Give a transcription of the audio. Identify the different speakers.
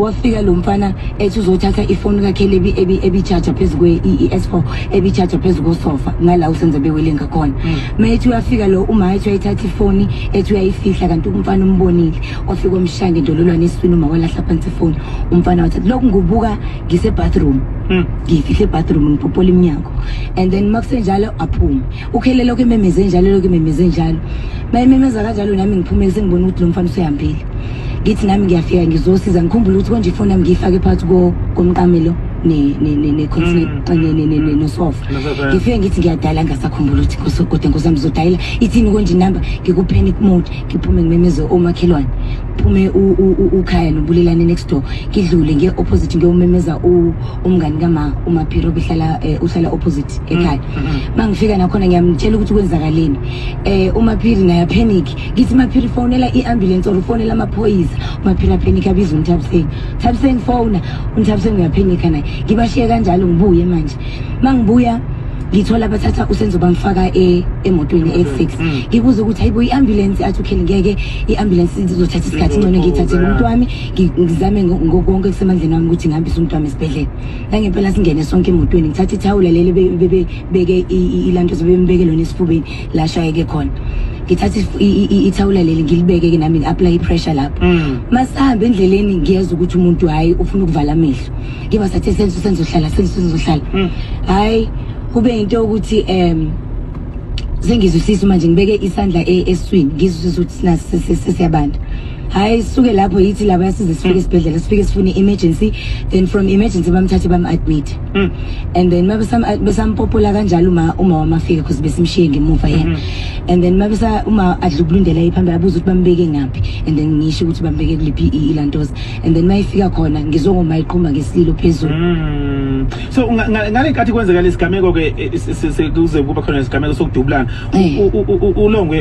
Speaker 1: wafika lo mfana ethi uzothatha ifoni yakhe ebi-charger phezu kwe-S4 ebi-charger phezu kosofa ngala usenze bewele ngakhona. Mayethi uyafika lo uma ethi uyayithatha ifoni ethi uyayifihla kanti umfana umbonile wafika umshanga indololwane eswini uma walahla phansi ifoni umfana wathi lokhu ngubuka ngise-bathroom ngifihle e-bathroom ngiphopola iminyango and then makusenjalo aphuma ukhelele lokho ememeze njalo mayimemeza kanjalo nami ngiphumele sengibona ukuthi lo mfana usehambile ngithi nami ngiyafika ngizosiza ngikhumbula ukuthi konje ifoni yami ngiyifake phakathi komqamelo nosofa ngifike ngithi ngiyadala ngasakhumbula ukuthi kodwa ngozami zodayela ithini konje inamba ngikupanic mode ngiphume ngimemeze omakhelwane phume ukhaya nobulelane next door ngidlule nge-opposite ngiyomemeza umngani kama uMaphiro uhlala opposite ekhaya mangifika nakhona ngiyamtshela ukuthi kwenzakaleni uMaphiri naye panic ngithi Maphiri fonela i-ambulance or fonela amaphoyisa uMaphiri panic abiza uNthabiseng phone uNthabiseng uyapanic naye ngibashiye kanjalo ngibuye manje mangibuya ngithola bathatha uSenzo bamfaka emotweni e6 ngibuza ukuthi hayibo i-ambulance athi ukheli ngeke i-ambulance izothatha isikhathi ngcono ngithathele umuntu wami ngizame ngokonke kusemandleni wami ukuthi ngihambise umuntu wami esibhedlela la ngempela singene sonke emotweni ngithatha ithawula leli beke ilanto zobembeke lona esifubeni la shayeke khona ngithatha ithawula leli ngilibeke ke nami ngi-apply i-pressure lapho masihamba endleleni ngiyeza ukuthi umuntu hayi ufuna ukuvala amehlo ngiba sathi Senzo hlala hayi kube into ukuthi sengizwisisa manje ngibeke isandla eswini ngizwisisa ukuthi sesiyabanda hayi suke lapho yithi laba yasize sifike esibhedlela sifike sifune emergency then from emergency bamthathe bam-admit and then besampopola kanjalo uma wamafika because besimshiye ngemuva yena and then uma adlukulundela iphambili abuza ukuthi bambeke ngaphi and then ngisho ukuthi bambeke kuliphi ilantoza and then mayifika khona ngizongoma iqhuma ngesililo phezulu.
Speaker 2: So ngale nkathi kwenzeka lesigameko ke kuze kuba khona isigameko sokudubulana ulongwe